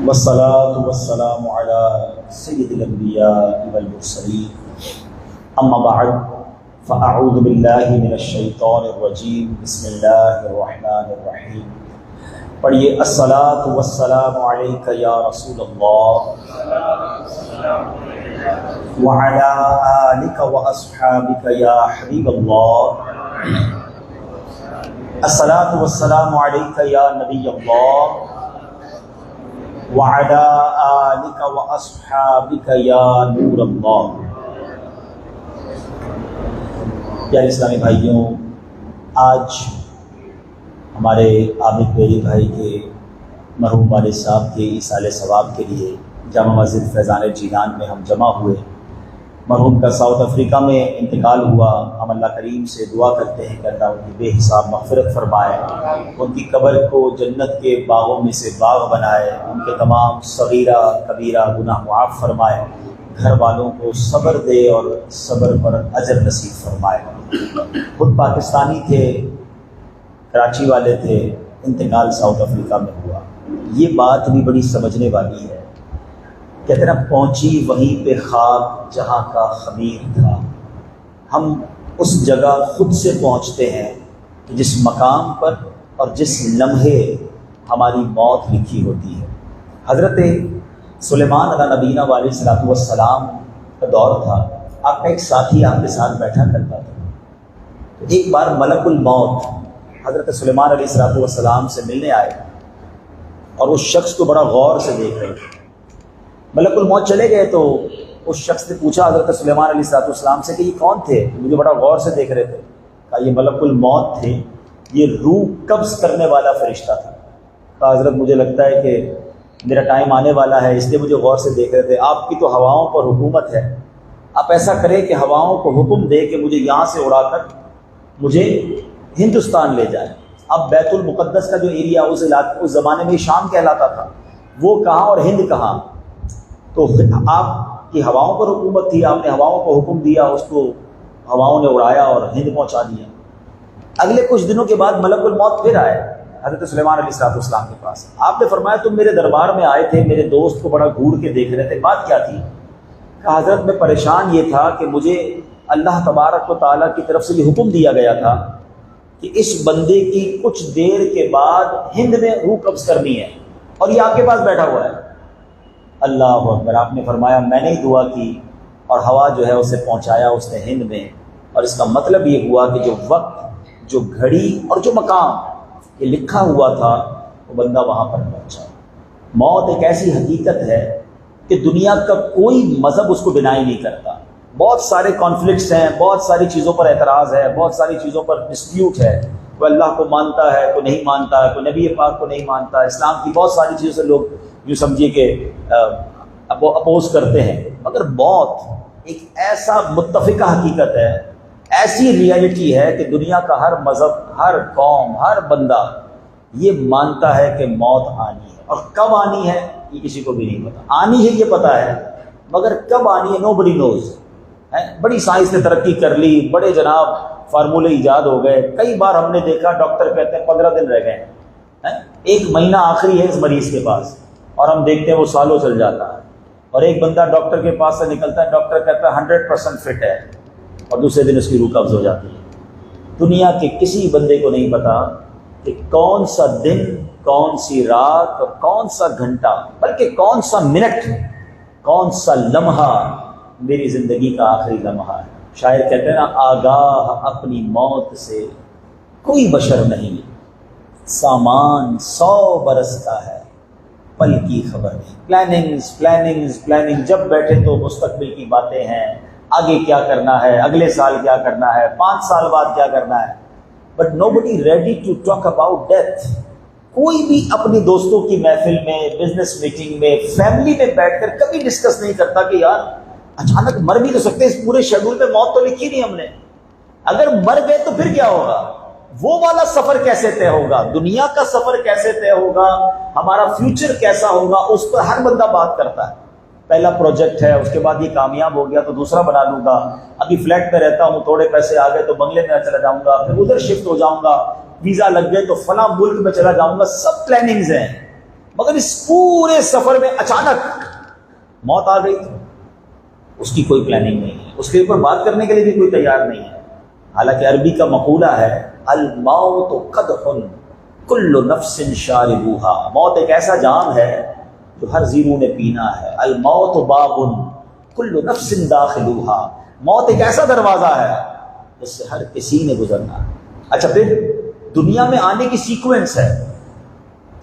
والصلاة والسلام على سيد الأنبياء والمرسلين أما بعد فأعوذ بالله من الشيطان الرجيم بسم الله الرحمن الرحيم پڑھیے الصلاة والسلام علیک یا رسول اللہ وعلى آلک واصحابک یا حبیب اللہ الصلاة والسلام علیک یا نبی اللہ وعلى آلک واصحابک یا نور اللہ۔ پیارے اسلامی بھائیوں، آج ہمارے عابد بیری بھائی کے مرحوم والد صاحب کے ایصال ثواب کے لیے جامع مسجد فیضان جیلان میں ہم جمع ہوئے۔ مرحوم کا ساؤتھ افریقہ میں انتقال ہوا۔ ہم اللہ کریم سے دعا کرتے ہیں کہ اللہ ان کی بے حساب مغفرت فرمائے، ان کی قبر کو جنت کے باغوں میں سے باغ بنائے، ان کے تمام صغیرہ کبیرہ گناہ معاف فرمائے، گھر والوں کو صبر دے اور صبر پر اجر نصیب فرمائے۔ خود پاکستانی تھے، کراچی والے تھے، انتقال ساؤتھ افریقہ میں ہوا۔ یہ بات بھی بڑی سمجھنے والی ہے۔ کہتے نا، پہنچی وہیں پہ خاک جہاں کا خمیر تھا۔ ہم اس جگہ خود سے پہنچتے ہیں کہ جس مقام پر اور جس لمحے ہماری موت لکھی ہوتی ہے۔ حضرت سلیمان علیہ نبینا علیہ الصلوۃ والسلام کا دور تھا۔ آپ کا ایک ساتھی آپ کے ساتھ بیٹھا کرتا تھا۔ ایک بار ملک الموت حضرت سلیمان علیہ الصلوۃ والسلام سے ملنے آئے اور اس شخص کو بڑا غور سے دیکھ رہے تھے۔ ملک الموت چلے گئے تو اس شخص نے پوچھا حضرت سلیمان علیہ الصلوۃ والسلام سے کہ یہ کون تھے؟ مجھے بڑا غور سے دیکھ رہے تھے۔ کہا یہ ملک الموت تھے، یہ روح قبض کرنے والا فرشتہ تھا۔ کہا حضرت مجھے لگتا ہے کہ میرا ٹائم آنے والا ہے، اس لیے مجھے غور سے دیکھ رہے تھے۔ آپ کی تو ہواؤں پر حکومت ہے، آپ ایسا کریں کہ ہواؤں کو حکم دے کہ مجھے یہاں سے اڑا کر مجھے ہندوستان لے جائیں۔ اب بیت المقدس کا جو ایریا اس زمانے میں شام کہلاتا تھا، وہ کہاں اور ہند کہاں؟ تو آپ کی ہواؤں پر حکومت تھی، آپ نے ہواؤں کو حکم دیا، اس کو ہواؤں نے اڑایا اور ہند پہنچا دیا۔ اگلے کچھ دنوں کے بعد ملک الموت پھر آئے حضرت سلیمان علیہ الصلوۃ والسلام کے پاس۔ آپ نے فرمایا تم میرے دربار میں آئے تھے، میرے دوست کو بڑا گھور کے دیکھ رہے تھے، بات کیا تھی؟ کہا حضرت میں پریشان یہ تھا کہ مجھے اللہ تبارک و تعالیٰ کی طرف سے یہ حکم دیا گیا تھا کہ اس بندے کی کچھ دیر کے بعد ہند میں روح قبض کرنی ہے، اور یہ آپ کے پاس بیٹھا ہوا ہے۔ اللہ اکبر۔ آپ نے فرمایا میں نے ہی دعا کی اور ہوا جو ہے اسے پہنچایا اس نے ہند میں، اور اس کا مطلب یہ ہوا کہ جو وقت، جو گھڑی اور جو مقام یہ لکھا ہوا تھا وہ بندہ وہاں پر پہنچا۔ موت ایک ایسی حقیقت ہے کہ دنیا کا کوئی مذہب اس کو ڈینائی نہیں کرتا۔ بہت سارے کانفلکٹس ہیں، بہت ساری چیزوں پر اعتراض ہے، بہت ساری چیزوں پر ڈسپیوٹ ہے۔ کوئی اللہ کو مانتا ہے، کوئی نہیں مانتا ہے، کوئی نبی پاک کو نہیں مانتا ہے، اسلام کی بہت ساری چیزوں سے لوگ جو سمجھیے کہ اپوز کرتے ہیں، مگر موت ایک ایسا متفقہ حقیقت ہے، ایسی ریئلٹی ہے کہ دنیا کا ہر مذہب، ہر قوم، ہر بندہ یہ مانتا ہے کہ موت آنی ہے، اور کب آنی ہے یہ کسی کو بھی نہیں پتا۔ آنی ہے یہ پتا ہے، مگر کب آنی ہے نو بڈی نوز۔ بڑی سائنس نے ترقی کر لی، بڑے جناب فارمولے ایجاد ہو گئے۔ کئی بار ہم نے دیکھا ڈاکٹر کہتے ہیں 15 دن رہ گئے ہیں، 1 مہینہ آخری ہے اس مریض کے پاس، اور ہم دیکھتے ہیں وہ سالوں چل جاتا ہے۔ اور ایک بندہ ڈاکٹر کے پاس سے نکلتا ہے، ڈاکٹر کہتا ہے 100% فٹ ہے، اور دوسرے دن اس کی روح قبض ہو جاتی ہے۔ دنیا کے کسی بندے کو نہیں پتا کہ کون سا دن، کون سی رات اور کون سا گھنٹہ، بلکہ کون سا منٹ، کون سا لمحہ میری زندگی کا آخری لمحہ ہے۔ شاعر کہتے ہیں نا، آگاہ اپنی موت سے کوئی بشر نہیں، سامان 100 برس کا ہے، پل کی خبر نہیں۔ پلاننگز جب بیٹھے تو مستقبل کی باتیں ہیں، آگے کیا کرنا ہے، اگلے سال کیا کرنا ہے، 5 سال بعد کیا کرنا ہے، but nobody ready to talk about death۔ کوئی بھی اپنی دوستوں کی محفل میں، بزنس میٹنگ میں، فیملی میں بیٹھ کر کبھی ڈسکس نہیں کرتا کہ یار اچانک مر بھی تو سکتے، اس پورے شیڈول پہ موت تو لکھی نہیں ہم نے، اگر مر گئے تو پھر کیا ہوگا، وہ والا سفر کیسے طے ہوگا، دنیا کا سفر کیسے طے ہوگا، ہمارا فیوچر کیسا ہوگا، اس پر ہر بندہ بات کرتا ہے۔ پہلا پروجیکٹ ہے، اس کے بعد یہ کامیاب ہو گیا تو دوسرا بنا لوں گا، ابھی فلیٹ میں رہتا ہوں، تھوڑے پیسے آ گئے تو بنگلے میں چلا جاؤں گا، پھر ادھر شفٹ ہو جاؤں گا، ویزا لگ گئے تو فلاں ملک میں چلا جاؤں گا۔ سب پلاننگز ہیں، مگر اس پورے سفر میں اچانک موت آ گئی تھی، اس کی کوئی پلاننگ نہیں ہے، اس کے اوپر بات کرنے کے لیے بھی کوئی تیار نہیں ہے۔ حالانکہ عربی کا مقولہ ہے الموت قدح کل نفس شاربوها، موت ایک ایسا جام ہے جو ہر زیرو نے پینا ہے۔ الموت باب کل نفس داخلوها، موت ایک ایسا دروازہ ہے جس سے ہر کسی نے گزرنا ہے۔ اچھا، پھر دنیا میں آنے کی سیکوینس ہے،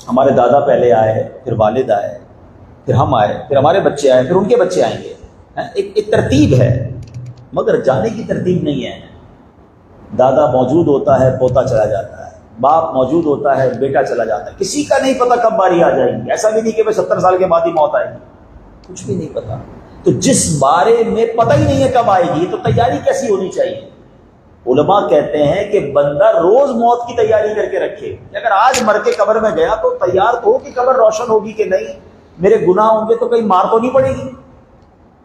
ہمارے دادا پہلے آئے، پھر والد آئے، پھر ہم آئے، پھر ہمارے بچے آئے، پھر ان کے بچے آئیں گے، ایک ترتیب ہے، مگر جانے کی ترتیب نہیں ہے۔ دادا موجود ہوتا ہے، پوتا چلا جاتا ہے، باپ موجود ہوتا ہے، بیٹا چلا جاتا ہے، کسی کا نہیں پتہ کب باری آ جائے گی۔ ایسا بھی نہیں کہ 70 سال کے بعد ہی موت آئے گی، کچھ بھی نہیں پتا۔ تو جس بارے میں پتہ ہی نہیں ہے کب آئے گی، تو تیاری کیسی ہونی چاہیے؟ علماء کہتے ہیں کہ بندہ روز موت کی تیاری کر کے رکھے کہ اگر آج مر کے قبر میں گیا تو تیار تو ہو کہ قبر روشن ہوگی کہ نہیں، میرے گناہ ہوں گے تو کہیں مار تو نہیں پڑے گی،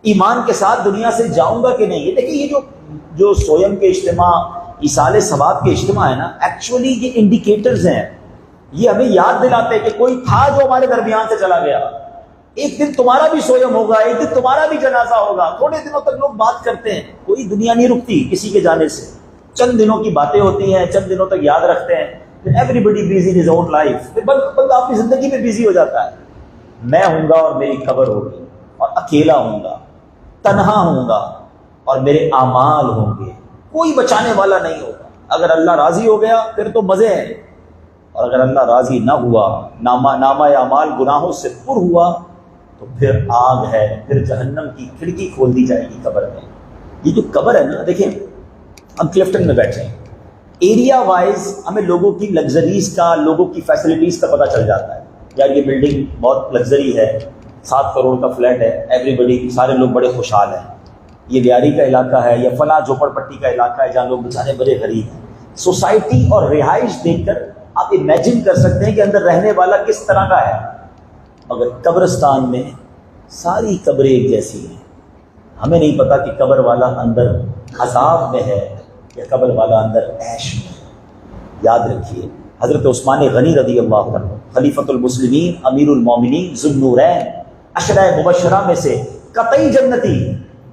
ایمان کے ساتھ دنیا سے جاؤں گا کہ نہیں۔ یہ دیکھیں، یہ جو سویم کے اجتماع، ایصال ثواب کے اجتماع ہے نا، ایکچولی یہ انڈیکیٹرز ہیں، یہ ہمیں یاد دلاتے ہیں کہ کوئی تھا جو ہمارے درمیان سے چلا گیا۔ ایک دن تمہارا بھی سویم ہوگا، ایک دن تمہارا بھی جنازہ ہوگا۔ تھوڑے دنوں تک لوگ بات کرتے ہیں، کوئی دنیا نہیں رکتی کسی کے جانے سے، چند دنوں کی باتیں ہوتی ہیں، چند دنوں تک یاد رکھتے ہیں، پھر everybody busy in his own life, پھر بندہ اپنی زندگی میں بزی ہو جاتا ہے۔ میں ہوں گا اور میری قبر ہوگی، اور اکیلا ہوں گا، تنہا ہوں گا، اور میرے اعمال ہوں گے، کوئی بچانے والا نہیں ہوگا۔ اگر اللہ راضی ہو گیا پھر تو مزے ہیں، اور اگر اللہ راضی نہ ہوا، نامہ اعمال گناہوں سے پر ہوا، تو پھر آگ ہے، پھر جہنم کی کھڑکی کھول دی جائے گی قبر میں۔ یہ جو قبر ہے نا، دیکھیں ہم کلفٹن میں بیٹھے ہیں، ایریا وائز ہمیں لوگوں کی لگژریز کا، لوگوں کی فیسلٹیز کا پتہ چل جاتا ہے۔ یار یہ بلڈنگ بہت لگژری ہے، 7 کروڑ کا فلیٹ ہے، ایوری بڈی، سارے لوگ بڑے خوشحال ہیں۔ یہ لیاری کا علاقہ ہے یا فلاں جھوپڑ پٹی کا علاقہ ہے جہاں لوگ بیچارے بڑے غریب ہیں۔ سوسائٹی اور رہائش دیکھ کر آپ امیجن کر سکتے ہیں کہ اندر رہنے والا کس طرح کا ہے۔ مگر قبرستان میں ساری قبریں ایک جیسی ہیں، ہمیں نہیں پتا کہ قبر والا اندر عذاب میں ہے یا قبر والا اندر عیش میں ہے۔ یاد رکھیے، حضرت عثمان غنی رضی اللہ عنہ، خلیفۃ المسلمین، امیر المومنین، ذو النورین، عشرہ مبشرہ میں سے، قطعی جنتی،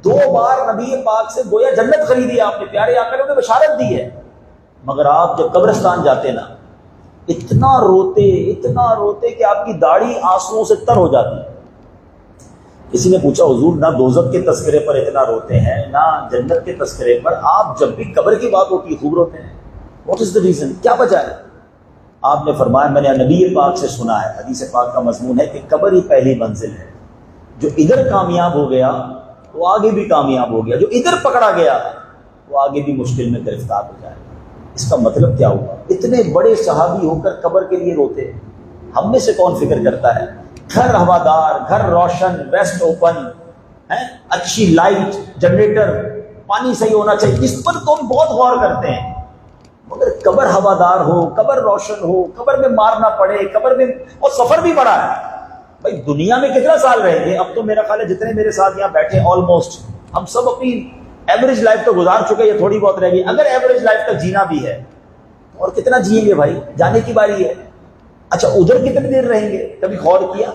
2 بار نبی پاک سے گویا جنت خریدی آپ نے، پیارے آقا نے انہیں بشارت دی ہے۔ مگر آپ جب قبرستان جاتے نا، اتنا روتے کہ آپ کی داڑھی آنسوؤں سے تر ہو جاتی ہے۔ کسی نے پوچھا حضور نہ دوزخ کے تذکرے پر اتنا روتے ہیں نہ جنت کے تذکرے پر، آپ جب بھی قبر کی بات ہوتی ہے خوب روتے ہیں، واٹ از دا ریزن، کیا وجہ ہے؟ آپ نے فرمایا میں نے نبی پاک سے سنا ہے، حدیث پاک کا مضمون ہے کہ قبر ہی پہلی منزل ہے، جو ادھر کامیاب ہو گیا وہ آگے بھی کامیاب ہو گیا، جو ادھر پکڑا گیا وہ آگے بھی مشکل میں گرفتار ہو جائے گا۔ اس کا مطلب کیا ہوا؟ اتنے بڑے صحابی ہو کر قبر کے لیے روتے، ہم میں سے کون فکر کرتا ہے؟ گھر ہوادار، گھر روشن، ویسٹ اوپن، اچھی لائٹ، جنریٹر، پانی صحیح ہونا چاہیے، اس پر تو ہم بہت غور کرتے ہیں۔ مگر قبر ہوادار ہو، قبر روشن ہو، قبر میں مارنا پڑے، قبر میں، اور سفر بھی بڑا ہے بھائی، دنیا میں کتنا سال رہیں گے؟ اب تو میرا خیال ہے جتنے میرے ساتھ یہاں بیٹھے آلموسٹ ہم سب اپنی ایوریج لائف تو گزار چکے، یہ تھوڑی بہت رہ گئی، اگر ایوریج لائف تک جینا بھی ہے اور کتنا جئیں گے بھائی؟ جانے کی باری ہے۔ اچھا ادھر کتنی دیر رہیں گے؟ کبھی غور کیا؟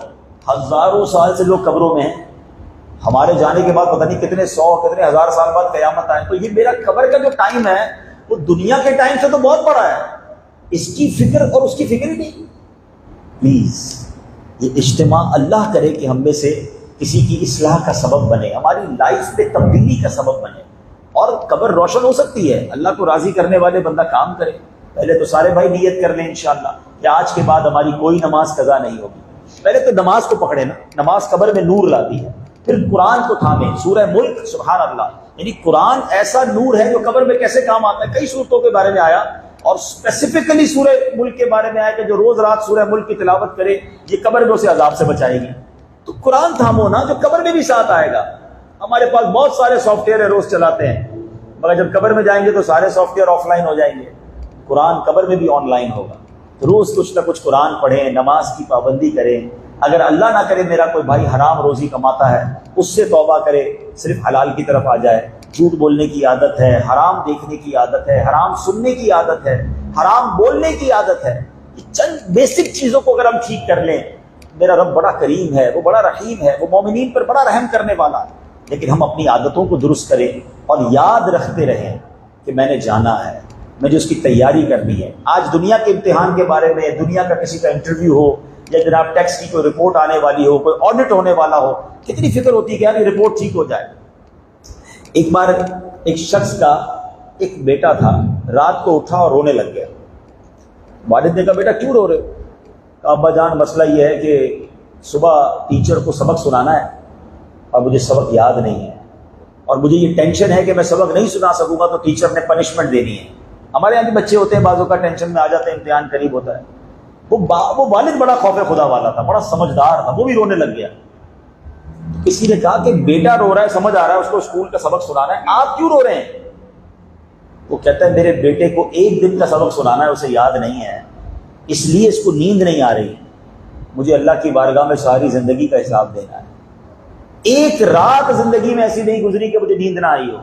ہزاروں سال سے لوگ قبروں میں ہیں، ہمارے جانے کے بعد پتہ نہیں کتنے 100 کتنے 1000 سال بعد قیامت آئے، تو یہ میرا قبر کا جو ٹائم ہے وہ دنیا کے ٹائم سے تو بہت بڑا ہے، اس کی فکر اور اس کی فکر ہی نہیں۔ پلیز یہ اجتماع اللہ کرے کہ ہم میں سے کسی کی اصلاح کا سبب بنے، ہماری لائف میں تبدیلی کا سبب بنے، اور قبر روشن ہو سکتی ہے۔ اللہ کو راضی کرنے والے بندہ کام کرے، پہلے تو سارے بھائی نیت کر لیں انشاءاللہ کہ آج کے بعد ہماری کوئی نماز قضا نہیں ہوگی۔ پہلے تو نماز کو پکڑے نا، نماز قبر میں نور لاتی ہے، پھر قرآن کو تھامیں، سورہ ملک، سبحان اللہ، یعنی قرآن ایسا نور ہے جو قبر میں کیسے کام آتا ہے۔ کئی صورتوں کے بارے میں آیا، اور اسپیسیفکلی سورہ ملک کے بارے میں آیا کہ جو روز رات سورہ ملک کی تلاوت کرے یہ قبر میں اسے عذاب سے بچائے گی۔ تو قرآن تھامو نا، جو قبر میں بھی ساتھ آئے گا۔ ہمارے پاس بہت سارے سافٹ ویئر روز چلاتے ہیں، مگر جب قبر میں جائیں گے تو سارے سافٹ ویئر آف لائن ہو جائیں گے، قرآن قبر میں بھی آن لائن ہوگا۔ روز کچھ نہ کچھ قرآن پڑھیں، نماز کی پابندی کریں، اگر اللہ نہ کرے میرا کوئی بھائی حرام روزی کماتا ہے اس سے توبہ کرے، صرف حلال کی طرف آ جائے۔ جھوٹ بولنے کی عادت ہے، حرام دیکھنے کی عادت ہے، حرام سننے کی عادت ہے، حرام بولنے کی عادت ہے، یہ چند بیسک چیزوں کو اگر ہم ٹھیک کر لیں، میرا رب بڑا کریم ہے، وہ بڑا رحیم ہے، وہ مومنین پر بڑا رحم کرنے والا ہے، لیکن ہم اپنی عادتوں کو درست کریں اور یاد رکھتے رہیں کہ میں نے جانا ہے، مجھے اس کی تیاری کرنی ہے۔ آج دنیا کے امتحان کے بارے میں، دنیا کا کسی کا انٹرویو ہو یا جناب ٹیکس کی کوئی رپورٹ آنے والی ہو، کوئی آڈٹ ہونے والا ہو، کتنی فکر ہوتی ہے کہ یار یہ رپورٹ ٹھیک ہو جائے۔ ایک بار ایک شخص کا ایک بیٹا تھا، رات کو اٹھا اور رونے لگ گیا۔ والد نے کہا بیٹا کیوں رو رہے ہو؟ کہا ابا جان مسئلہ یہ ہے کہ صبح ٹیچر کو سبق سنانا ہے اور مجھے سبق یاد نہیں ہے، اور مجھے یہ ٹینشن ہے کہ میں سبق نہیں سنا سکوں گا تو ٹیچر نے پنشمنٹ دینی ہے۔ ہمارے یہاں کے بچے ہوتے ہیں بعضوں کا ٹینشن میں آ جاتے ہیں، امتحان قریب ہوتا ہے۔ وہ والد بڑا خوف خدا والا تھا، بڑا سمجھدار تھا، وہ بھی رونے لگ گیا۔ کسی نے کہا کہ بیٹا رو رہا ہے، سمجھ آ رہا ہے اس کو اسکول کا سبق سنانا ہے، آپ کیوں رو رہے ہیں؟ وہ کہتا ہے میرے بیٹے کو ایک دن کا سبق سنانا ہے، اسے یاد نہیں ہے، اس لیے اس کو نیند نہیں آ رہی، مجھے اللہ کی بارگاہ میں ساری زندگی کا حساب دینا ہے۔ ایک رات زندگی میں ایسی نہیں گزری کہ مجھے نیند نہ آئی ہو،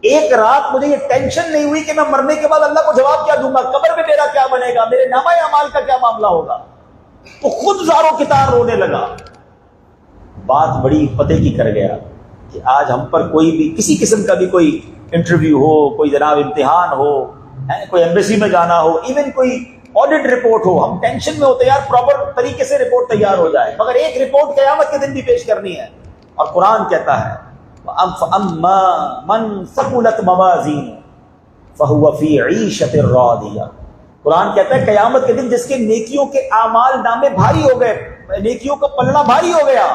ایک رات مجھے یہ ٹینشن نہیں ہوئی کہ میں مرنے کے بعد اللہ کو جواب کیا دوں گا، قبر میں میرا کیا بنے گا، میرے نامہ اعمال کا کیا معاملہ ہوگا۔ وہ خود زاروں کی طرح رونے لگا۔ بات بڑی پتے کی کر گیا کہ آج ہم پر کوئی بھی کسی قسم کا بھی کوئی انٹرویو ہو، کوئی جناب امتحان ہو، کوئی ایمبیسی میں جانا ہو، ایون کوئی آڈٹ رپورٹ ہو، ہم ٹینشن میں ہوتے ہیں یار پراپر طریقے سے رپورٹ تیار ہو جائے، مگر ایک رپورٹ قیامت کے دن بھی پیش کرنی ہے۔ اور قرآن کہتا ہے فَأَمَّا مَنْ ثَقُلَتْ مَوَازِينُهُ فَهُوَ فِي عِيشَةٍ رَاضِيَةٍ۔ قرآن کہتا ہے قیامت کے دن جس کے نیکیوں کے اعمال نامے بھاری ہو گئے، نیکیوں کا پلڑا بھاری ہو گیا،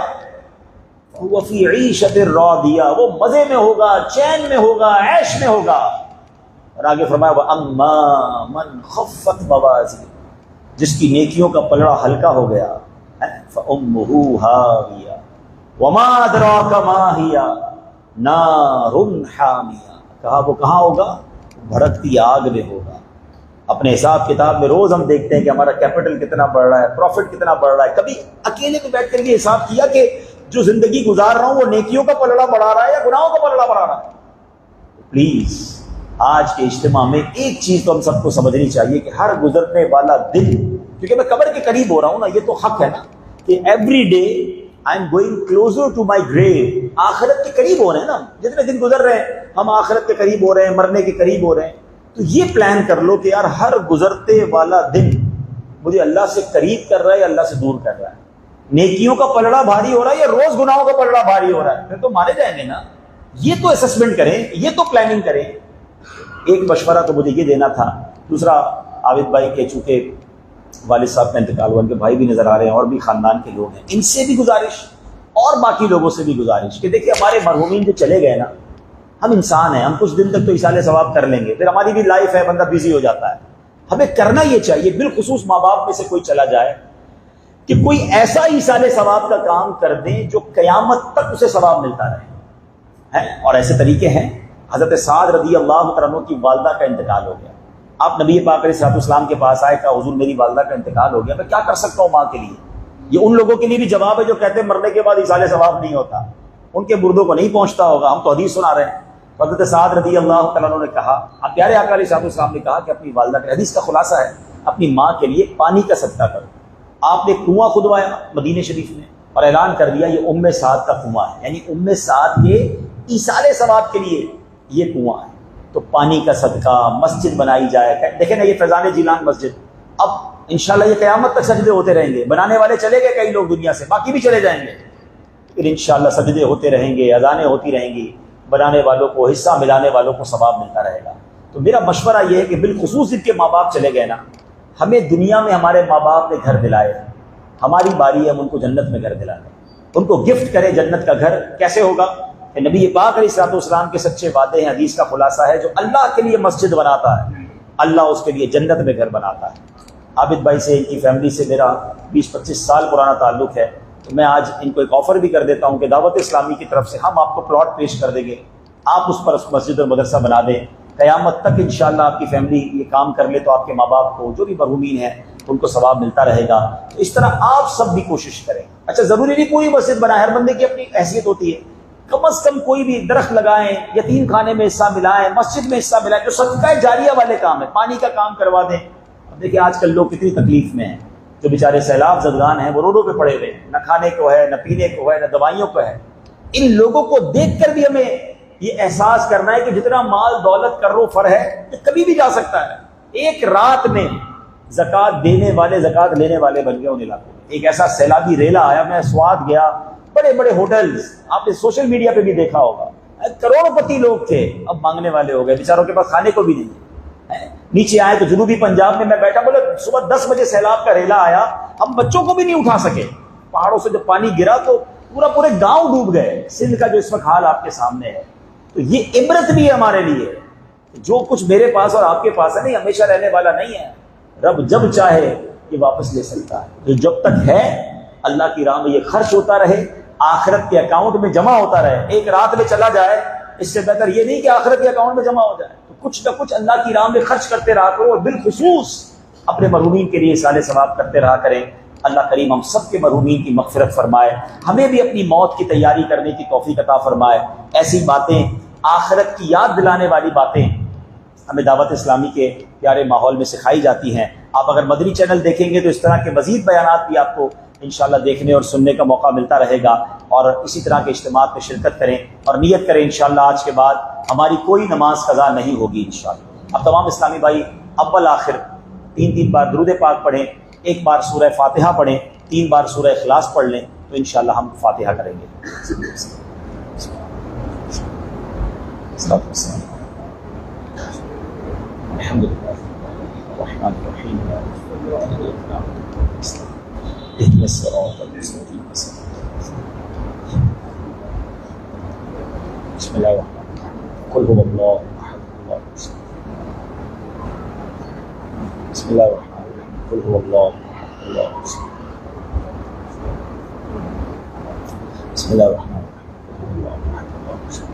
فَهُوَ فِي عِيشَةٍ رَاضِيَةٍ، وہ مزے میں ہوگا، چین میں ہوگا، عیش میں ہوگا۔ اور آگے فرمایا وَأَمَّا مَنْ خَفَّتْ مَوَازِينُهُ، جس کی نیکیوں کا پلڑا ہلکا ہو گیا، فَأُمُّهُ هَاوِيَةٌ وَمَا أَدْرَاكَ مَا هِيَ نَارٌ حَامِيَةٌ، کہا وہ کہاں ہوگا؟ بھڑکتی آگ میں ہوگا۔ اپنے حساب کتاب میں روز ہم دیکھتے ہیں کہ ہمارا کیپٹل کتنا بڑھ رہا ہے، پروفٹ کتنا بڑھ رہا ہے۔ کبھی اکیلے میں بیٹھ کر یہ حساب کیا کہ جو زندگی گزار رہا ہوں وہ نیکیوں کا پلڑا بڑھا رہا ہے یا گناہوں کا پلڑا بڑھا رہا ہے؟ پلیز آج کے اجتماع میں ایک چیز تو ہم سب کو سمجھنی چاہیے کہ ہر گزرنے والا دن، کیونکہ میں قبر کے قریب ہو رہا ہوں نا، یہ تو حق ہے نا کہ every day I am going closer to my grave، آخرت کے قریب ہو رہے ہیں نا، جتنے دن گزر رہے ہیں ہم آخرت کے قریب ہو رہے ہیں، مرنے کے قریب ہو رہے ہیں۔ تو یہ پلان کر لو کہ یار ہر گزرتے والا دن مجھے اللہ سے قریب کر رہا ہے یا اللہ سے دور کر رہا ہے، نیکیوں کا پلڑا بھاری ہو رہا ہے یا روز گناہوں کا پلڑا بھاری ہو رہا ہے، پھر تو مارے جائیں گے نا۔ یہ تو اسسمنٹ کریں، یہ تو پلاننگ کریں۔ ایک مشورہ تو مجھے یہ دینا تھا۔ دوسرا عابد بھائی کے چونکہ والد صاحب کا انتقال ہوا، ان کے بھائی بھی نظر آ رہے ہیں اور بھی خاندان کے لوگ ہیں، ان سے بھی گزارش اور باقی لوگوں سے بھی گزارش کہ دیکھیں ہمارے مرحومین جو چلے گئے نا، ہم انسان ہیں، ہم کچھ دن تک تو ایصال ثواب کر لیں گے، پھر ہماری بھی لائف ہے، بندہ بزی ہو جاتا ہے۔ ہمیں کرنا یہ چاہیے، بالخصوص ماں باپ میں سے کوئی چلا جائے کہ کوئی ایسا ایصال ثواب کا کام کر دیں جو قیامت تک اسے ثواب ملتا رہے۔ اور ایسے طریقے ہیں۔ حضرت سعد رضی اللہ تعالیٰ عنہ کی والدہ کا انتقال ہو گیا، آپ نبی پاک علیہ الصلوۃ والسلام کے پاس آئے، کہا حضور میری والدہ کا انتقال ہو گیا، میں کیا کر سکتا ہوں ماں کے لیے؟ یہ ان لوگوں کے لیے بھی جواب ہے جو کہتے ہیں مرنے کے بعد ایصال ثواب نہیں ہوتا، ان کے مردوں کو نہیں پہنچتا ہوگا، ہم تو حدیث سنا رہے ہیں۔ حضرت سعد رضی اللہ تعالیٰ عنہ نے کہا، اب پیارے آقا علیہ الصلوۃ والسلام نے کہا کہ اپنی والدہ کے، حدیث کا خلاصہ ہے، اپنی ماں کے لیے پانی کا صدقہ کرو۔ آپ نے کنواں کھدوایا مدینہ شریف میں اور اعلان کر دیا یہ ام سعد کا کنواں ہے، یعنی ام سعد کے ایصال ثواب کے لیے یہ کنواں ہے، تو پانی کا صدقہ، مسجد بنائی جائے۔ دیکھیں نا یہ فیضان جیلان مسجد، اب انشاءاللہ یہ قیامت تک سجدے ہوتے رہیں گے، بنانے والے چلے گئے کئی لوگ دنیا سے، باقی بھی چلے جائیں گے، پھر انشاءاللہ سجدے ہوتے رہیں گے، اذانیں ہوتی رہیں گی، بنانے والوں کو، حصہ ملانے والوں کو ثواب ملتا رہے گا۔ تو میرا مشورہ یہ ہے کہ بالخصوص ان کے ماں باپ چلے گئے نا، ہمیں دنیا میں ہمارے ماں باپ نے گھر دلائے، ہماری باری ہے ہم ان کو جنت میں گھر دلانے، ان کو گفٹ کریں جنت کا گھر۔ کیسے ہوگا؟ کہ نبی پاک علیہ الصلوۃ والسلام کے سچے وعدے ہیں، حدیث کا خلاصہ ہے، جو اللہ کے لیے مسجد بناتا ہے اللہ اس کے لیے جنت میں گھر بناتا ہے۔ عابد بھائی سے، ان کی فیملی سے میرا 20-25 سال پرانا تعلق ہے، تو میں آج ان کو ایک آفر بھی کر دیتا ہوں کہ دعوت اسلامی کی طرف سے ہم آپ کو پلاٹ پیش کر دیں گے، آپ اس پر مسجد اور مدرسہ بنا دیں، قیامت تک انشاءاللہ آپ کی فیملی یہ کام کر لے تو آپ کے ماں باپ کو، جو بھی مرحومین ہیں، ان کو ثواب ملتا رہے گا۔ تو اس طرح آپ سب بھی کوشش کریں۔ اچھا ضروری نہیں کوئی مسجد بنائے، ہر بندے کی اپنی حیثیت ہوتی ہے، کم از کم کوئی بھی درخت لگائیں، یتیم خانے میں حصہ ملائیں، مسجد میں حصہ ملائیں، جو صدقہ جاریہ والے کام ہے، پانی کا کام کروا دیں۔ اب دیکھیں آج کل لوگ کتنی تکلیف میں ہیں، جو بیچارے سیلاب زدگان ہیں وہ روڈوں پہ پڑے ہوئے ہیں، نہ کھانے کو ہے، نہ پینے کو ہے، نہ دوائیوں کو ہے. ان لوگوں کو دیکھ کر بھی ہمیں یہ احساس کرنا ہے کہ جتنا مال دولت کر رو فر ہے یہ کبھی بھی جا سکتا ہے. ایک رات میں زکوٰۃ دینے والے زکوٰۃ لینے والے بن گئے ان علاقوں میں. ایک ایسا سیلابی ریلا آیا، میں سوات گیا، بڑے بڑے ہوٹلز آپ نے سوشل میڈیا پہ بھی دیکھا ہوگا، کروڑوں پتی لوگ تھے، اب مانگنے والے ہو گئے، بیچاروں کے پاس کھانے کو بھی نہیں ہے. نیچے آئے تو جنوبی پنجاب میں بیٹھا، بولے صبح 10 بجے سیلاب کا ریلا آیا، ہم بچوں کو بھی نہیں اٹھا سکے. پہاڑوں سے جب پانی گرا تو پورے گاؤں ڈوب گئے. سندھ کا جو اس وقت حال آپ کے سامنے ہے، تو یہ عبرت بھی ہے ہمارے لیے. جو کچھ میرے پاس اور آپ کے پاس ہے نہیں ہمیشہ رہنے والا نہیں ہے. رب جب چاہے یہ واپس لے سکتا ہے. جو جب تک ہے اللہ کی راہ میں یہ خرچ ہوتا رہے، آخرت کے اکاؤنٹ میں جمع ہوتا رہے. ایک رات میں چلا جائے اس سے بہتر یہ نہیں کہ آخرت کے اکاؤنٹ میں جمع ہو جائے. تو کچھ نہ کچھ اللہ کی راہ میں خرچ کرتے رہا کرو، اور بالخصوص اپنے مرحومین کے لیے اصلاح ثواب کرتے رہا کریں. اللہ کریم ہم سب کے مرحومین کی مغفرت فرمائے، ہمیں بھی اپنی موت کی تیاری کرنے کی توفیق عطا فرمائے. ایسی باتیں، آخرت کی یاد دلانے والی باتیں ہمیں دعوت اسلامی کے پیارے ماحول میں سکھائی جاتی ہیں. آپ اگر مدنی چینل دیکھیں گے تو اس طرح کے مزید بیانات بھی آپ کو انشاءاللہ دیکھنے اور سننے کا موقع ملتا رہے گا. اور اسی طرح کے اجتماعات میں شرکت کریں اور نیت کریں انشاءاللہ آج کے بعد ہماری کوئی نماز قضا نہیں ہوگی انشاءاللہ. اب تمام اسلامی بھائی اول آخر 3 بار درود پاک پڑھیں، 1 بار سورہ فاتحہ پڑھیں، 3 بار سورہ اخلاص پڑھ لیں، تو انشاءاللہ ہم فاتحہ کریں گے. الحمدللہ الرحمن الرحیم اهدنا الصراط المستقيم بسم الله الرحمن الرحيم قل هو الله احد الله الصمد بسم الله الرحمن الرحيم قل هو الله احد الله الصمد بسم الله الرحمن الرحيم قل هو الله احد الله الصمد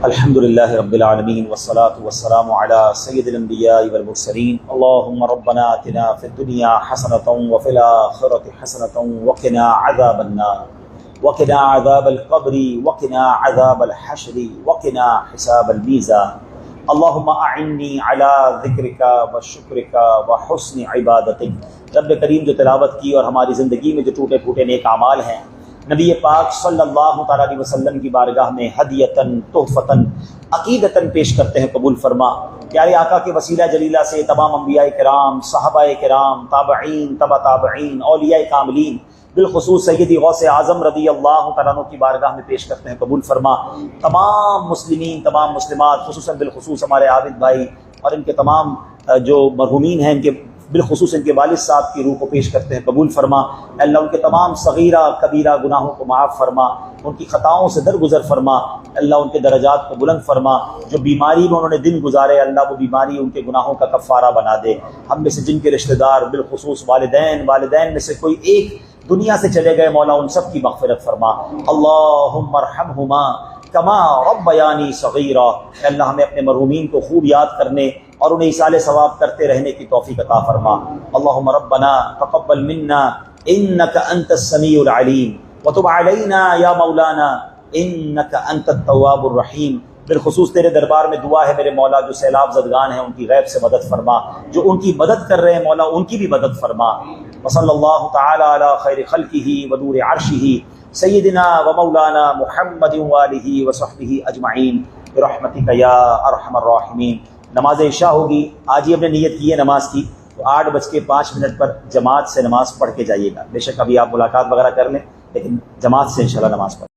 الحمد للہ رب العالمین والصلاة والسلام علی سید الانبیاء والمرسلین. اللہم ربنا آتنا فی الدنیا حسنۃ وفی الآخرۃ حسنۃ وقنا عذاب النار وقنا عذاب القبر وقنا عذاب الحشر وقنا حساب المیزان. اللہم اعنی علی ذکرک وشکرک وحسن عبادتک. رب کریم جو تلاوت کی اور ہماری زندگی میں جو ٹوٹے پھوٹے نیک اعمال ہیں، نبی پاک صلی اللہ تعالیٰ علیہ وسلم کی بارگاہ میں ہدیتاً تحفتاً عقیدتاً پیش کرتے ہیں، قبول فرما. پیارے آقا کے وسیلہ جلیلہ سے تمام انبیاء کرام، صحابہ کرام، تابعین، تبع تابعین، اولیاء کاملین، بالخصوص سیدی غوث اعظم رضی اللہ تعالیٰ عنہ کی بارگاہ میں پیش کرتے ہیں، قبول فرما. تمام مسلمین، تمام مسلمات، خصوصاً بالخصوص ہمارے عابد بھائی اور ان کے تمام جو مرحومین ہیں، ان کے بالخصوص ان کے والد صاحب کی روح کو پیش کرتے ہیں، قبول فرما. اللہ ان کے تمام صغیرہ کبیرہ گناہوں کو معاف فرما، ان کی خطاؤں سے درگزر فرما. اللہ ان کے درجات کو بلند فرما. جو بیماری میں انہوں نے دن گزارے، اللہ وہ بیماری ان کے گناہوں کا کفارہ بنا دے. ہم میں سے جن کے رشتہ دار بالخصوص والدین میں سے کوئی ایک دنیا سے چلے گئے، مولا ان سب کی مغفرت فرما. اللہم ارحمہما کما ربیانی صغیرا. اللہ ہمیں اپنے مرحومین کو خوب یاد کرنے اور انہیں ایصال ثواب کرتے رہنے کی توفیق عطا فرما. اللہم ربنا تقبل منا انک انت السمیع العلیم وتب علینا یا مولانا انک انت التواب الرحیم. بالخصوص تیرے دربار میں دعا ہے میرے مولا، جو سیلاب زدگان ہیں ان کی غیب سے مدد فرما، جو ان کی مدد کر رہے ہیں مولا ان کی بھی مدد فرما. وصلی اللہ تعالی علی خیر خلقہ ونور عرشہ سیدنا و مولانا محمد وآلہ وصحبہ اجمعین برحمتک یا ارحم الراحمین. نماز عشاء ہوگی، آج ہی ہم نے نیت کی ہے نماز کی، تو 8:05 پر جماعت سے نماز پڑھ کے جائیے گا. بے شک ابھی آپ ملاقات وغیرہ کر لیں، لیکن جماعت سے انشاءاللہ نماز پڑھ